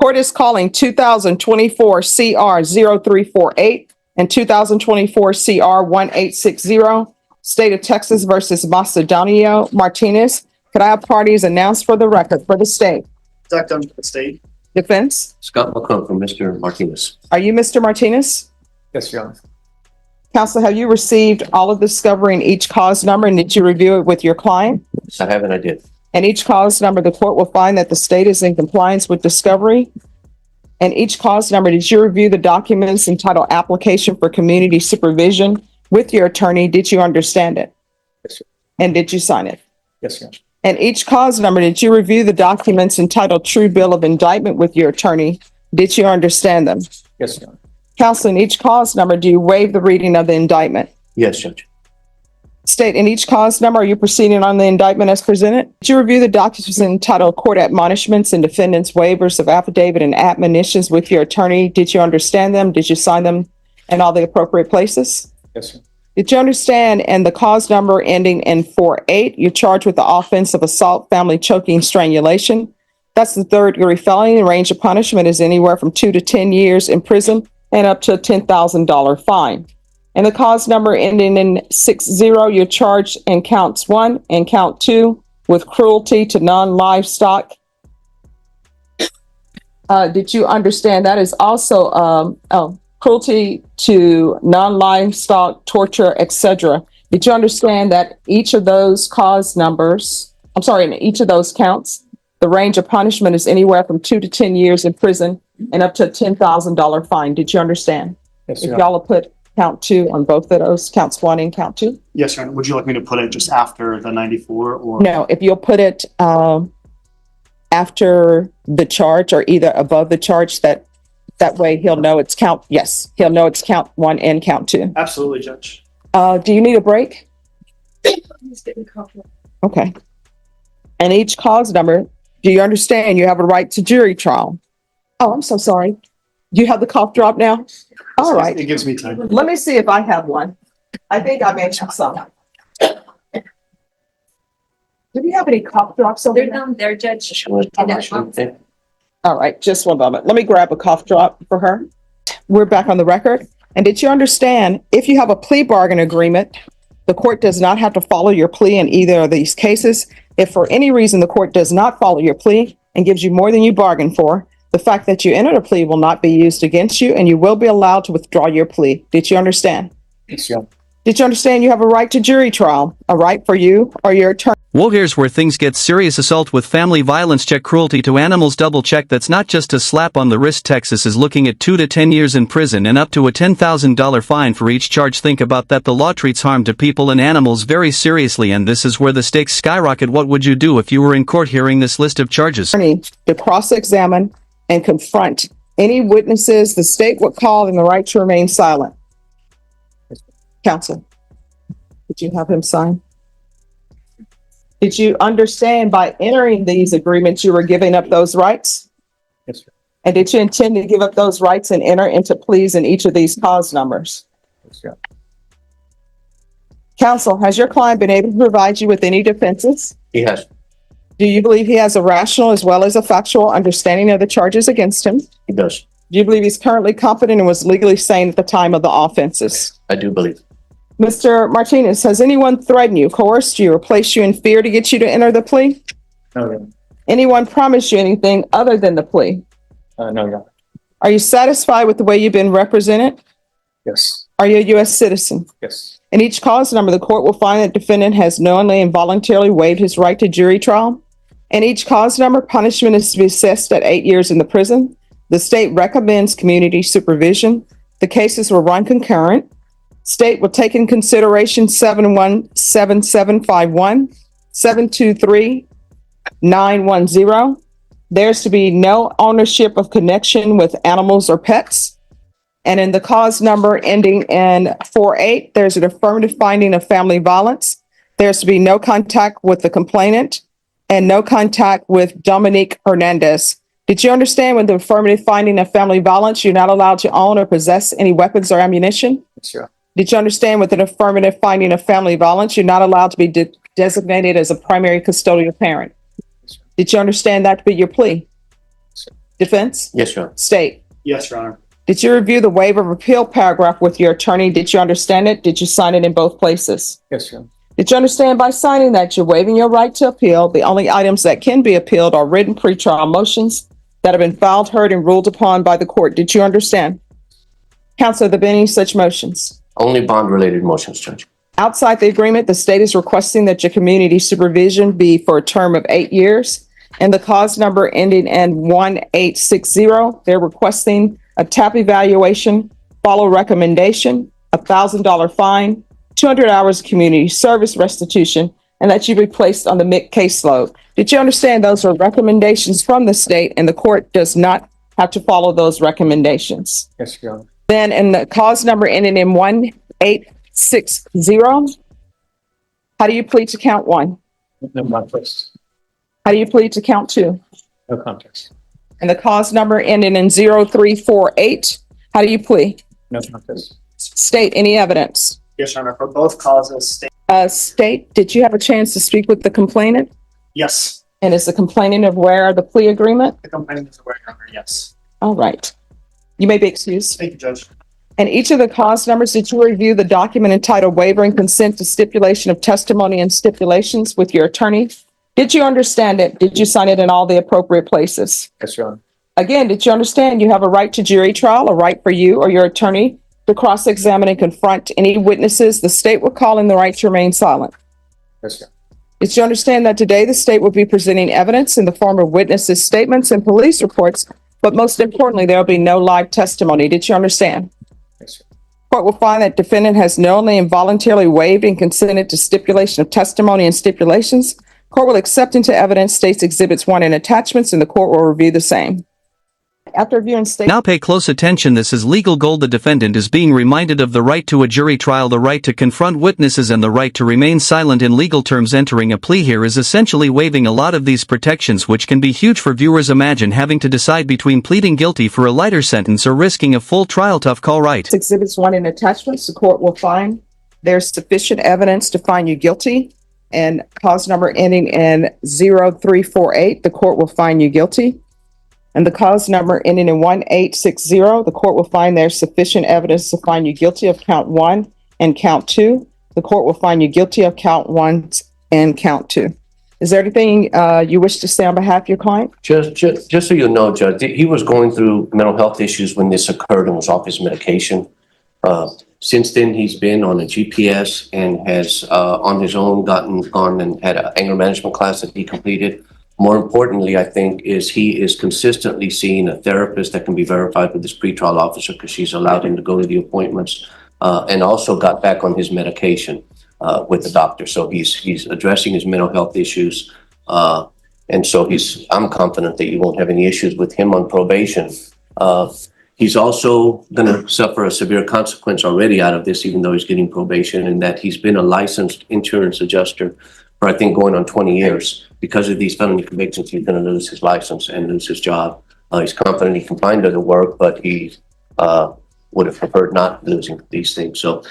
court is calling 2024 CR 0348 and 2024 CR 1860, State of Texas versus Macedonio Martinez. Could I have parties announced for the record for the state? Zach Dunn for the state. Defense? Scott McComb from Mr. Martinez. Are you Mr. Martinez? Yes, Your Honor. Counsel, have you received all of the discovery in each cause number, and did you review it with your client? Yes, I have and I did. And each cause number, the court will find that the state is in compliance with discovery. And each cause number, did you review the documents entitled Application for Community Supervision with your attorney? Did you understand it? Yes, sir. And did you sign it? Yes, Your Honor. And each cause number, did you review the documents entitled True Bill of Indictment with your attorney? Did you understand them? Yes, Your Honor. Counsel, in each cause number, do you waive the reading of the indictment? Yes, Judge. State, in each cause number, are you proceeding on the indictment as presented? Did you review the documents entitled Court Admonishments and Defendant's Waivers of Affidavit and Admonitions with your attorney? Did you understand them? Did you sign them in all the appropriate places? Yes, sir. Did you understand, and the cause number ending in 48, you're charged with the offense of assault, family choking, strangulation? That's the third-degree felony. The range of punishment is anywhere from 2 to 10 years in prison and up to a $10,000 fine. And the cause number ending in 60, you're charged in counts 1 and count 2 with cruelty to non-livestock. Did you understand that is also cruelty to non-livestock, torture, etc. Did you understand that each of those cause numbers, in each of those counts, the range of punishment is anywhere from 2 to 10 years in prison and up to a $10,000 fine? Did you understand? Yes, If Your y'all will put count 2 on both of those, counts 1 and count 2? Yes, Your Honor. Would you like me to put it just after the 94 or? No, if you'll put it after the charge or either above the charge, that way he'll know it's count. Yes, he'll know it's count 1 and count 2. Absolutely, Judge. Do you need a break? Okay. And each cause number, do you understand you have a right to jury trial? Oh, I'm so sorry. Do you have the cough drop now? All right. It gives me time. Let me see if I have one. I think I mentioned some. Do you have any cough drops over They're there? down there, Judge. Okay. All right, just one moment. Let me grab a cough drop for her. We're back on the record. And did you understand, if you have a plea bargain agreement, the court does not have to follow your plea in either of these cases. If for any reason the court does not follow your plea and gives you more than you bargained for, the fact that you entered a plea will not be used against you and you will be allowed to withdraw your plea. Did you understand? Yes, Your Honor. Did you understand you have a right to jury trial, a right for you or your attorney? Well, here's where things get serious. Assault with family violence. Check cruelty to animals. Double check. That's not just a slap on the wrist. Texas is looking at 2 to 10 years in prison and up to a $10,000 fine for each charge. Think about that. The law treats harm to people and animals very seriously, and this is where the stakes skyrocket. What would you do if you were in court hearing this list of charges? To cross-examine and confront any witnesses the state would call in the right to remain silent. Counsel, did you have him sign? Did you understand by entering these agreements, you were giving up those rights? Yes, sir. And did you intend to give up those rights and enter into pleas in each of these cause numbers? Yes, Your Honor. Counsel, has your client been able to provide you with any defenses? He has. Do you believe he has a rational as well as a factual understanding of the charges against him? He does. Do you believe he's currently competent and was legally sane at the time of the offenses? I do believe. Mr. Martinez, has anyone threatened you, coerced you, or placed you in fear to get you to enter the plea? No, Your Honor. Anyone promised you anything other than the plea? No, Your Honor. Are you satisfied with the way you've been represented? Yes. Are you a U.S. citizen? Yes. In each cause number, the court will find that defendant has knowingly and voluntarily waived his right to jury trial. In each cause number, punishment is to be assessed at 8 years in the prison. The state recommends community supervision. The cases will run concurrent. State will take in consideration 717751, 723910. There's to be no ownership of connection with animals or pets. And in the cause number ending in 48, there's an affirmative finding of family violence. There's to be no contact with the complainant and no contact with Dominique Hernandez. Did you understand with the affirmative finding of family violence, you're not allowed to own or possess any weapons or ammunition? Yes, Your Honor. Did you understand with an affirmative finding of family violence, you're not allowed to be designated as a primary custodial parent? Yes, sir. Did you understand that to be your plea? Yes, sir. Defense? Yes, Your Honor. State? Yes, Your Honor. Did you review the waiver of appeal paragraph with your attorney? Did you understand it? Did you sign it in both places? Yes, Your Honor. Did you understand by signing that you're waiving your right to appeal? The only items that can be appealed are written pretrial motions that have been filed, heard, and ruled upon by the court. Did you understand? Counsel, have there been any such motions? Only bond-related motions, Judge. Outside the agreement, the state is requesting that your community supervision be for a term of 8 years. And the cause number ending in 1860, they're requesting a TAP evaluation, follow recommendation, $1,000 fine, 200 hours of community service restitution, and that you be placed on the MIC caseload. Did you understand those are recommendations from the state and the court does not have to follow those recommendations? Yes, Your Honor. Then in the cause number ending in 1860, how do you plead to count one? No contest. How do you plead to count two? No contest. And the cause number ending in 0348, how do you plead? No contest. State any evidence. Yes, Your Honor. For both causes, state. State, did you have a chance to speak with the complainant? Yes. And is the complainant aware of the plea agreement? The complainant is aware, Your Honor. Yes. All right. You may be excused. Thank you, Judge. And each of the cause numbers, did you review the document entitled Waiver and Consent to Stipulation of Testimony and Stipulations with your attorney? Did you understand it? Did you sign it in all the appropriate places? Yes, Your Honor. Again, did you understand you have a right to jury trial, a right for you or your attorney to cross-examine and confront any witnesses the state will call in the right to remain silent? Yes, Your Honor. Did you understand that today the state will be presenting evidence in the form of witnesses' statements and police reports, but most importantly, there will be no live testimony? Did you understand? Yes, Your Honor. Court will find that defendant has knowingly and voluntarily waived and consented to stipulation of testimony and stipulations. Court will accept into evidence state's exhibits 1 and attachments, and the court will review the same. After reviewing state. Now pay close attention. This is legal gold. The defendant is being reminded of the right to a jury trial, the right to confront witnesses, and the right to remain silent in legal terms. Entering a plea here is essentially waiving a lot of these protections, which can be huge for viewers. Imagine having to decide between pleading guilty for a lighter sentence or risking a full trial. Tough call, right? Exhibits 1 and attachments, the court will find there's sufficient evidence to find you guilty. And cause number ending in 0348, the court will find you guilty. And the cause number ending in 1860, the court will find there's sufficient evidence to find you guilty of count 1 and count 2. The court will find you guilty of count 1 and count 2. Is there anything you wish to say on behalf of your client? Just so you know, Judge, he was going through mental health issues when this occurred and was off his medication. Since then, he's been on a GPS and has on his own gone and had an anger management class that he completed. More importantly, I think, is he is consistently seeing a therapist that can be verified with this pretrial officer because she's allowed him to go to the appointments, and also got back on his medication with the doctor. So he's addressing his mental health issues. And so I'm confident that you won't have any issues with him on probation. He's also going to suffer a severe consequence already out of this, even though he's getting probation, and that he's been a licensed insurance adjuster for, I think, going on 20 years. Because of these felony convictions, he's going to lose his license and lose his job. He's confident he can find other work, but he would have preferred not losing these things. So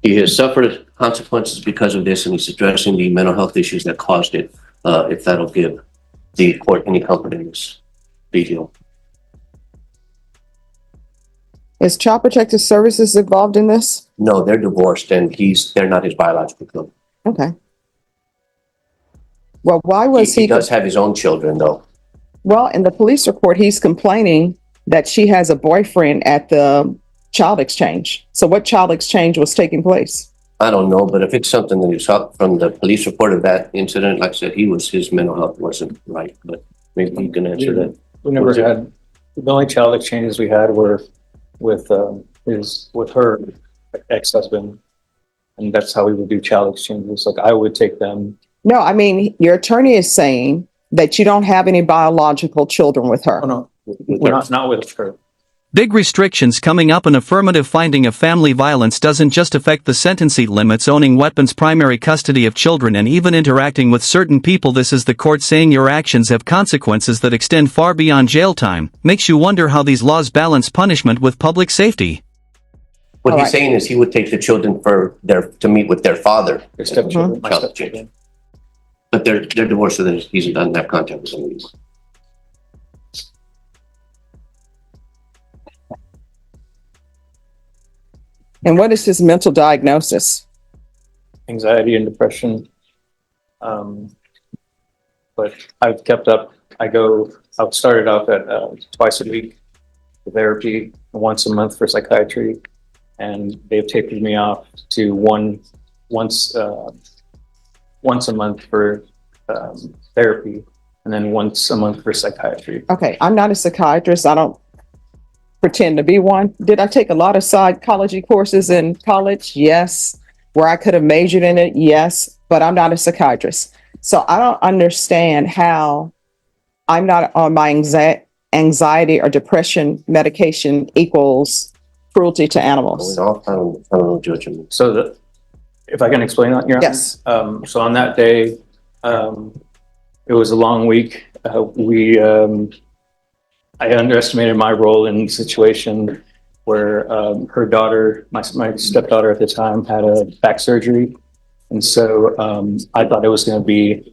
he has suffered consequences because of this, and he's addressing the mental health issues that caused it, if that'll give the court any comfort in this video. Is Child Protective Services involved in this? No, they're divorced, and they're not his biological children. Okay. Well, why was He does have his own children, though. Well, in the police report, he's complaining that she has a boyfriend at the child exchange. So what child exchange was taking place? I don't know, but if it's something that you saw from the police report of that incident, like I said, his mental health wasn't right, but maybe you can answer that. We never had, the only child exchanges we had were with her ex-husband. And that's how we would do child exchanges. Like I would take them. No, I mean, your attorney is saying that you don't have any biological children with her. Oh, no, we're not with her. Big restrictions coming up. An affirmative finding of family violence doesn't just affect the sentencing limits, owning weapons, primary custody of children, and even interacting with certain people. This is the court saying your actions have consequences that extend far beyond jail time. Makes you wonder how these laws balance punishment with public safety. What he's saying is he would take the children to meet with their father. Their stepchildren, my Child stepchildren. But they're divorced, so he doesn't have contact with them anymore. And what is his mental diagnosis? Anxiety and depression. But I've kept up. I've started off at twice a week for therapy, once a month for psychiatry, and they've tapered me off to once a month for therapy, and then once a month for psychiatry. Okay, I'm not a psychiatrist. I don't pretend to be one. Did I take a lot of psychology courses in college? Yes. Where I could have majored in it? Yes. But I'm not a psychiatrist. So I don't understand how I'm not on my anxiety or depression medication equals cruelty to animals. I don't judge him. So if I can explain that, Your Honor? Yes. So on that day, it was a long week. I underestimated my role in the situation where her daughter, my stepdaughter at the time, had a back surgery. And so I thought it was going to be,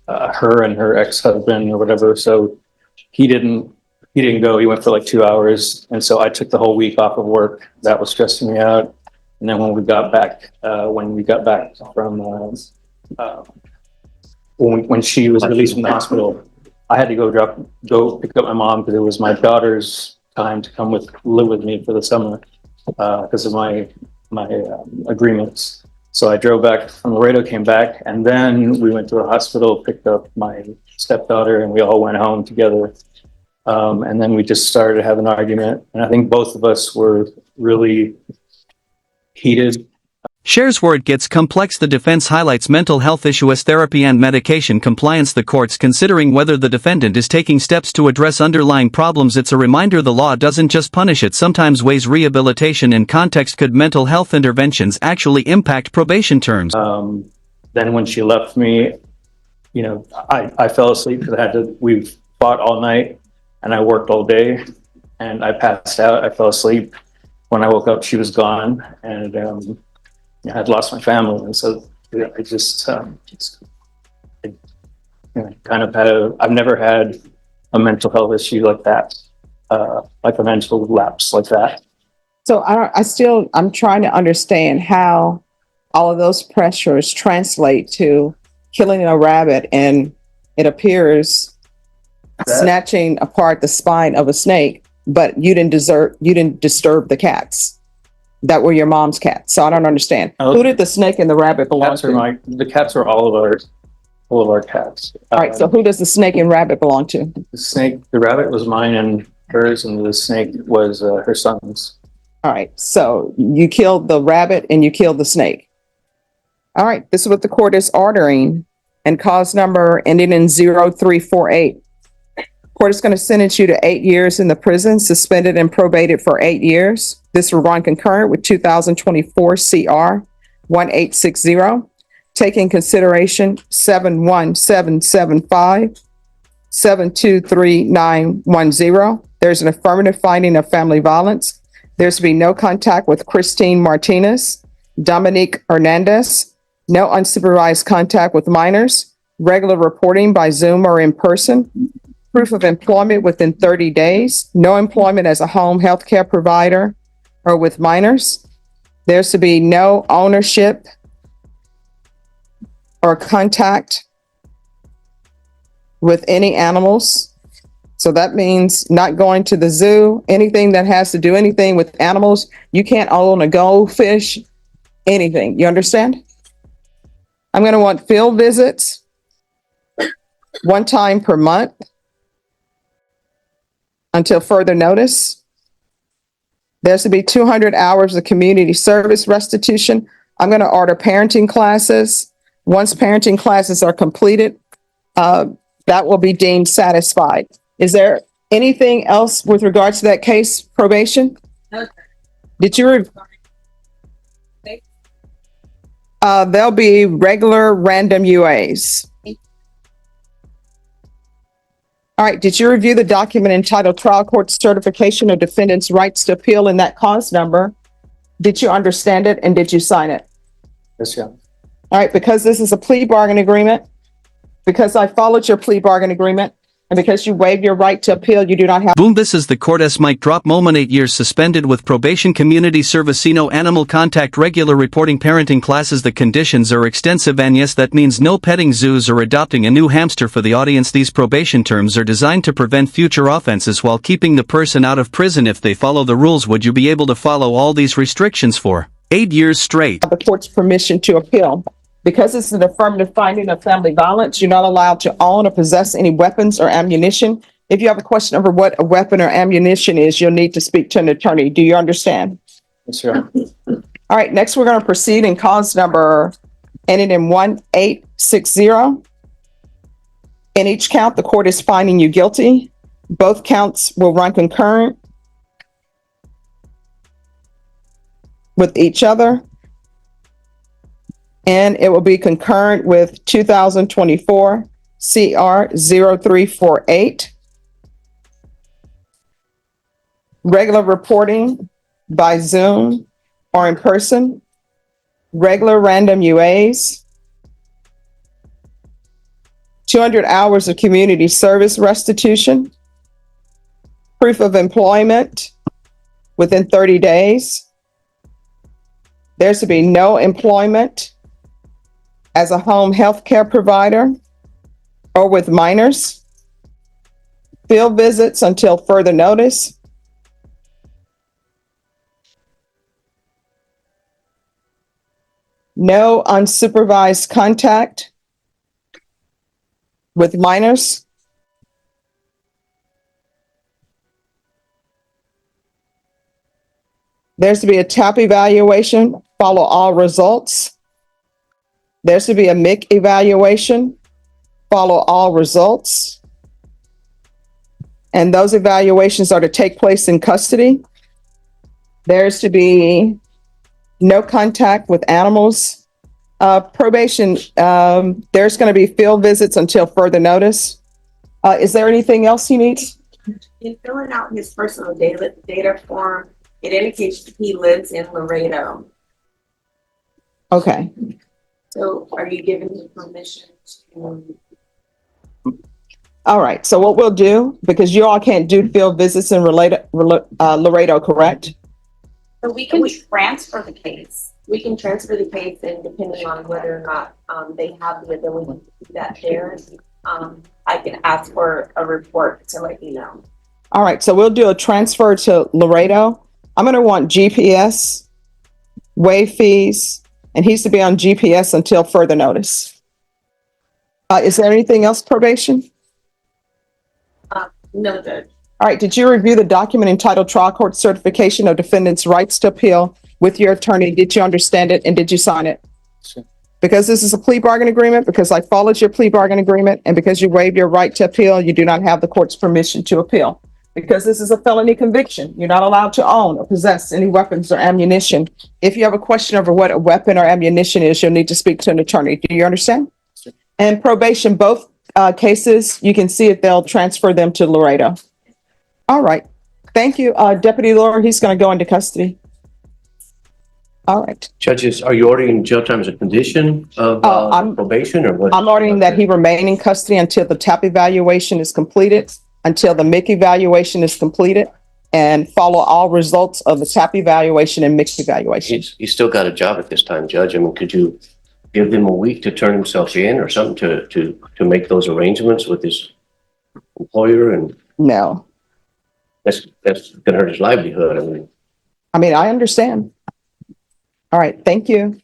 her and her ex-husband or whatever. So he didn't go. He went for like 2 hours. And so I took the whole week off of work. That was stressing me out. And then when we got back from when she was released from the hospital, I had to go pick up my mom because it was my daughter's time to come live with me for the summer because of my agreements. So I drove back from Laredo, came back, and then we went to the hospital, picked up my stepdaughter, and we all went home together. And then we just started to have an argument, and I think both of us were really heated. Shares where it gets complex. The defense highlights mental health issue as therapy and medication compliance. The court's considering whether the defendant is taking steps to address underlying problems. It's a reminder the law doesn't just punish, it sometimes weighs rehabilitation in context. Could mental health interventions actually impact probation terms? Then when she left me, I fell asleep because we fought all night and I worked all day and I passed out. I fell asleep. When I woke up, she was gone, and I had lost my family. And so I just kind of I've never had a mental health issue like that, like a mental lapse like that. So I'm trying to understand how all of those pressures translate to killing a rabbit, and it appears snatching apart the spine of a snake, but you didn't disturb the cats that were your mom's cats. So I don't understand. Who did the snake and the rabbit belong to? The cats are all of our cats. All right. So who does the snake and rabbit belong to? The rabbit was mine and hers, and the snake was her son's. All right. So you killed the rabbit and you killed the snake. All right. This is what the court is ordering, and cause number ending in 0348. Court is going to sentence you to 8 years in the prison, suspended and probated for 8 years. This will run concurrent with 2024 CR 1860. Taking consideration 71775 723910. There's an affirmative finding of family violence. There's to be no contact with Christine Martinez, Dominique Hernandez, no unsupervised contact with minors, regular reporting by Zoom or in person, proof of employment within 30 days, no employment as a home health care provider or with minors. There's to be no ownership or contact with any animals. So that means not going to the zoo, anything that has to do anything with animals. You can't own a goldfish, anything. You understand? I'm going to want field visits 1 time per month until further notice. There's to be 200 hours of community service restitution. I'm going to order parenting classes. Once parenting classes are completed, that will be deemed satisfied. Is there anything else with regards to that case, probation? No. Did you? There'll be regular random UAs. All right. Did you review the document entitled Trial Court Certification of Defendant's Rights to Appeal in that cause number? Did you understand it and did you sign it? Yes, yeah. All right. Because this is a plea bargain agreement, because I followed your plea bargain agreement, And because you waive your right to appeal, you do not have. Boom, this is the court mic drop moment. 8 years suspended with probation, community service, no animal contact, regular reporting, parenting classes. The conditions are extensive, and yes, that means no petting zoos or adopting a new hamster. For the audience, these probation terms are designed to prevent future offenses while keeping the person out of prison. If they follow the rules, would you be able to follow all these restrictions for 8 years straight? The court's permission to appeal. Because it's an affirmative finding of family violence, you're not allowed to own or possess any weapons or ammunition. If you have a question over what a weapon or ammunition is, you'll need to speak to an attorney. Do you understand? Yes, Your Honor. All right, next we're going to proceed in cause number ending in 1860. In each count, the court is finding you guilty. Both counts will run concurrent with each other. And it will be concurrent with 2024 CR 0348. Regular reporting by Zoom or in person. Regular random UAs. 200 hours of community service restitution. Proof of employment within 30 days. There's to be no employment as a home health care provider or with minors. Field visits until further notice. No unsupervised contact with minors. There's to be a TAP evaluation, follow all results. There's to be a MIC evaluation, follow all results. And those evaluations are to take place in custody. There's to be no contact with animals. Probation, there's going to be field visits until further notice. Is there anything else you need? In filling out his personal data form, it indicates he lives in Laredo. Okay. So are you giving him permission to? All right. So what we'll do, because you all can't do field visits in Laredo, correct? So we can transfer the case. We can transfer the case, and depending on whether or not they have the ability to do that there, I can ask for a report to let you know. All right. So we'll do a transfer to Laredo. I'm going to want GPS, waive fees, and he's to be on GPS until further notice. Is there anything else, probation? No, Judge. All right. Did you review the document entitled Trial Court Certification of Defendant's Rights to Appeal with your attorney? Did you understand it and did you sign it? Sure. Because this is a plea bargain agreement, because I followed your plea bargain agreement, and because you waived your right to appeal, you do not have the court's permission to appeal. Because this is a felony conviction, you're not allowed to own or possess any weapons or ammunition. If you have a question over what a weapon or ammunition is, you'll need to speak to an attorney. Do you understand? Sure. And probation, both cases, you can see if they'll transfer them to Laredo. All right. Thank you, Deputy Laura. He's going to go into custody. All right. Judges, are you ordering jail time as a condition of probation or what? I'm ordering that he remain in custody until the TAP evaluation is completed, until the MIC evaluation is completed, and follow all results of the TAP evaluation and MIC evaluation. He's still got a job at this time, Judge. I mean, could you give him a week to turn himself in or something to make those arrangements with his employer? And No. that's going to hurt his livelihood. I mean, I understand. All right. Thank you.